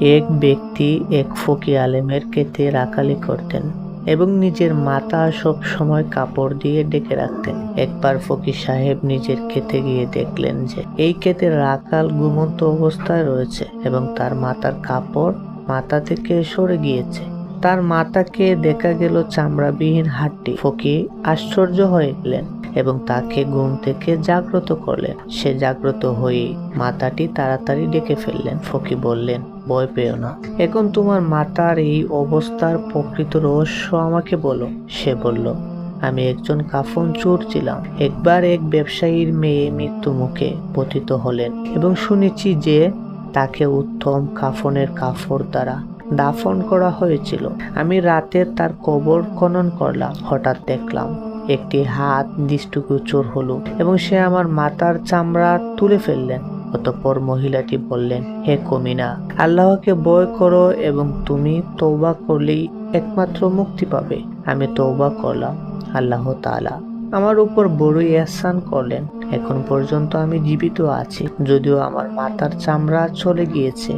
এক ব্যক্তি এক ফকি আলেমের ক্ষেতে রাখালি করতেন এবং নিজের মাথা সব সময় কাপড় দিয়ে ঢেকে রাখতেন। একবার ফকির সাহেব নিজের ক্ষেতে গিয়ে দেখলেন যে এই ক্ষেতে রাখাল ঘুমন্ত অবস্থায় রয়েছে এবং তার মাথার কাপড় মাথা থেকে সরে গিয়েছে। তার মাথাকে দেখা গেল চামড়াবিহীন হাড্ডি। ফকির আশ্চর্য হয়ে গেলেন এবং তাকে ঘুম থেকে জাগ্রত করলেন। সে জাগ্রত হয়ে মাথাটি তাড়াতাড়ি ডেকে ফেললেন। ফকির বললেন, ভয় পেও না, এখন তোমার মাথার এই অবস্থার প্রকৃত রহস্য আমাকে বলো। সে বলল, আমি একজন কাফন চোর ছিলাম। একবার এক ব্যবসায়ীর মেয়ে মৃত্যু মুখে পতিত হলেন এবং শুনেছি যে তাকে উত্তম কাফনের কাপড় দ্বারা দাফন করা হয়েছিল। আমি রাতে তার কবর খনন করলাম। হঠাৎ দেখলাম একটি হাত দৃষ্টিগোচর হলো এবং সে আমার মাথার চামড়া তুলে ফেললেন। অতঃপর মহিলাটি বললেন, হে কমিনা, আল্লাহকে ভয় করো এবং তুমি তওবা করলেই একমাত্র মুক্তি পাবে। আমি তওবা করলাম। আল্লাহ তাআলা আমার উপর বড়ই ইহসান করলেন। এখন পর্যন্ত আমি জীবিত আছি, যদিও আমার মাথার চামড়া চলে গিয়েছে।